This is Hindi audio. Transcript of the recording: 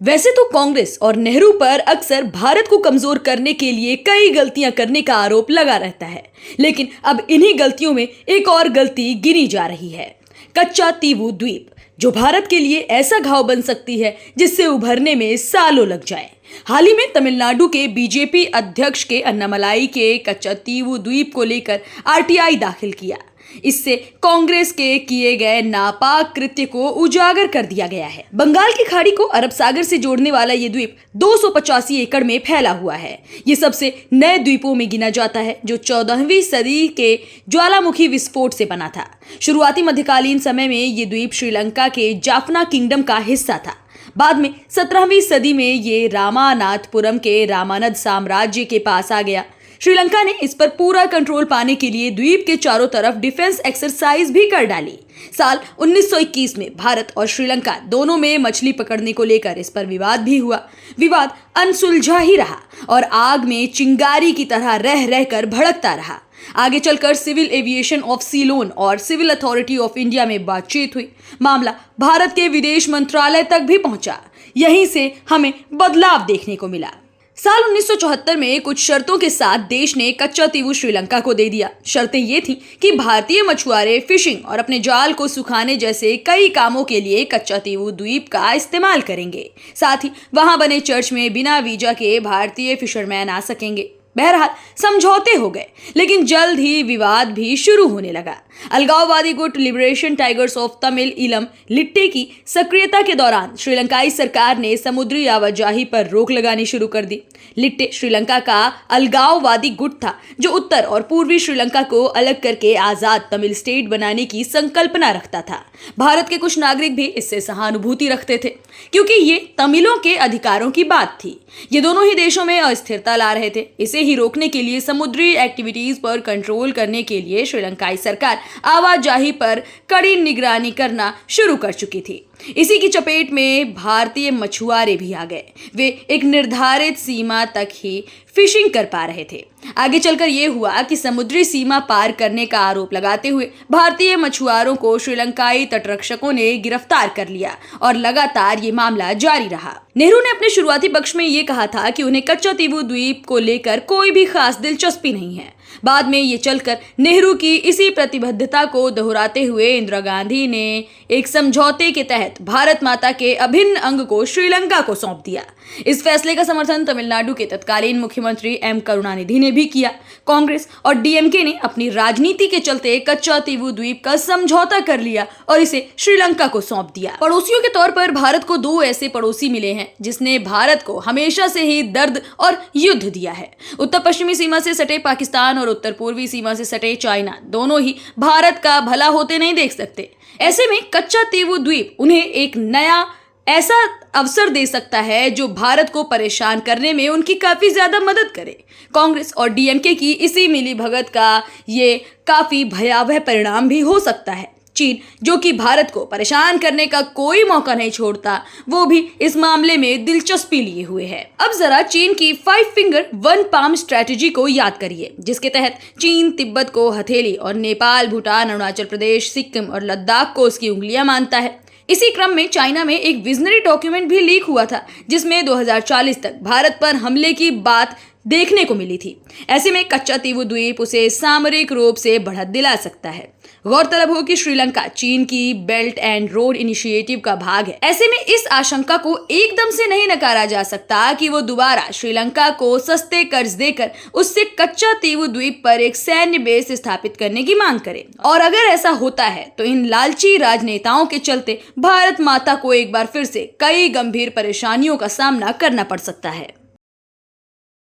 वैसे तो कांग्रेस और नेहरू पर अक्सर भारत को कमजोर करने के लिए कई गलतियां करने का आरोप लगा रहता है, लेकिन अब इन्हीं गलतियों में एक और गलती गिनी जा रही है, कच्चा तीवू द्वीप, जो भारत के लिए ऐसा घाव बन सकती है जिससे उभरने में सालों लग जाए। हाल ही में तमिलनाडु के बीजेपी अध्यक्ष के अन्नामलाई के कच्चा तीवू द्वीप को लेकर आरटीआई दाखिल किया। इससे कांग्रेस के किए गए नापाक कृत्य को उजागर कर दिया गया है। बंगाल की खाड़ी को अरब सागर से जोड़ने वाला ये द्वीप 285 एकड़ में फैला हुआ है। ये सबसे नए द्वीपों में गिना जाता है, जो 14वीं सदी के ज्वालामुखी विस्फोट से बना था। शुरुआती मध्यकालीन समय में ये द्वीप श्रीलंका के जाफना किंगडम का हिस्सा था। बाद में 17वीं सदी में ये रामानाथपुरम के रामानद साम्राज्य के पास आ गया। श्रीलंका ने इस पर पूरा कंट्रोल पाने के लिए द्वीप के चारों तरफ डिफेंस एक्सरसाइज भी कर डाली। साल 1921 में भारत और श्रीलंका दोनों में मछली पकड़ने को लेकर इस पर विवाद भी हुआ। विवाद अनसुलझा ही रहा और आग में चिंगारी की तरह रह रहकर भड़कता रहा। आगे चलकर सिविल एविएशन ऑफ सीलोन और सिविल अथॉरिटी ऑफ इंडिया में बातचीत हुई। मामला भारत के विदेश मंत्रालय तक भी पहुंचा। यहीं से हमें बदलाव देखने को मिला। साल 1974 में कुछ शर्तों के साथ देश ने कच्चा तीवू श्रीलंका को दे दिया। शर्तें ये थीं कि भारतीय मछुआरे फिशिंग और अपने जाल को सुखाने जैसे कई कामों के लिए कच्चा तीवू द्वीप का इस्तेमाल करेंगे। साथ ही वहां बने चर्च में बिना वीजा के भारतीय फिशरमैन आ सकेंगे। बहरहाल समझौते हो गए, लेकिन जल्द ही विवाद भी शुरू होने लगा। अलगाववादी गुट लिबरेशन टाइगर्स ऑफ तमिल इलम लिट्टे की सक्रियता के दौरान श्रीलंकाई सरकार ने समुद्री आवाजाही पर रोक लगानी शुरू कर दी। लिट्टे श्रीलंका का अलगाववादी गुट था, जो उत्तर और पूर्वी श्रीलंका को अलग करके आजाद तमिल स्टेट बनाने की संकल्पना रखता था। भारत के कुछ नागरिक भी इससे सहानुभूति रखते थे, क्योंकि ये तमिलों के अधिकारों की बात थी। ये दोनों ही देशों में अस्थिरता ला रहे थे। इसे ही रोकने के लिए समुद्री एक्टिविटीज पर कंट्रोल करने के लिए श्रीलंकाई सरकार आवाजाही पर कड़ी निगरानी करना शुरू कर चुकी थी। इसी की चपेट में भारतीय मछुआरे भी आ गए। वे एक निर्धारित सीमा तक ही फिशिंग कर पा रहे थे। आगे चलकर यह हुआ कि समुद्री सीमा पार करने का आरोप लगाते हुए भारतीय मछुआरों को श्रीलंकाई तटरक्षकों ने गिरफ्तार कर लिया और लगातार ये मामला जारी रहा। नेहरू ने अपने शुरुआती पक्ष में ये कहा था कि उन्हें कच्चा तीवू द्वीप को लेकर कोई भी खास दिलचस्पी नहीं है। बाद में ये चलकर नेहरू की इसी प्रतिबद्धता को दोहराते हुए इंदिरा गांधी ने एक समझौते के तहत भारत माता के अभिन्न अंग को श्रीलंका को सौंप दिया। इस फैसले का समर्थन तमिलनाडु के तत्कालीन मुख्यमंत्री एम करुणानिधि ने भी किया। कांग्रेस और डीएमके ने अपनी राजनीति के चलते कच्चा तीवू द्वीप का समझौता कर लिया और इसे श्रीलंका को सौंप दिया। पड़ोसियों के तौर पर भारत को दो ऐसे पड़ोसी मिले हैं जिसने भारत को हमेशा से ही दर्द और युद्ध दिया है। उत्तर पश्चिमी सीमा से सटे पाकिस्तान और उत्तर पूर्वी सीमा से सटे चाइना दोनों ही भारत का भला होते नहीं देख सकते। ऐसे में कच्चा तीवू द्वीप उन्हें एक नया ऐसा अवसर दे सकता है जो भारत को परेशान करने में उनकी काफी ज्यादा मदद करे। कांग्रेस और डीएमके की इसी मिलीभगत का ये काफी भयावह परिणाम भी हो सकता है। चीन, जो कि भारत को परेशान करने का कोई मौका नहीं छोड़ता, वो भी इस मामले में दिलचस्पी लिए हुए है। अब जरा चीन की 5 फिंगर 1 पाम स्ट्रेटजी को याद करिए, जिसके तहत चीन तिब्बत को हथेली और नेपाल, भूटान, अरुणाचल प्रदेश, सिक्किम और लद्दाख को उसकी उंगलियां मानता है। इसी क्रम में चाइना में एक विजनरी डॉक्यूमेंट भी लीक हुआ था, जिसमें 2040 तक भारत पर हमले की बात देखने को मिली थी। ऐसे में कच्चा तीवू द्वीप उसे सामरिक रूप से बढ़त दिला सकता है। गौरतलब हो कि श्रीलंका चीन की बेल्ट एंड रोड इनिशिएटिव का भाग है। ऐसे में इस आशंका को एकदम से नहीं नकारा जा सकता कि वो दोबारा श्रीलंका को सस्ते कर्ज देकर उससे कच्चा तीवू द्वीप पर एक सैन्य बेस स्थापित करने की मांग करे। और अगर ऐसा होता है तो इन लालची राजनेताओं के चलते भारत माता को एक बार फिर से कई गंभीर परेशानियों का सामना करना पड़ सकता है।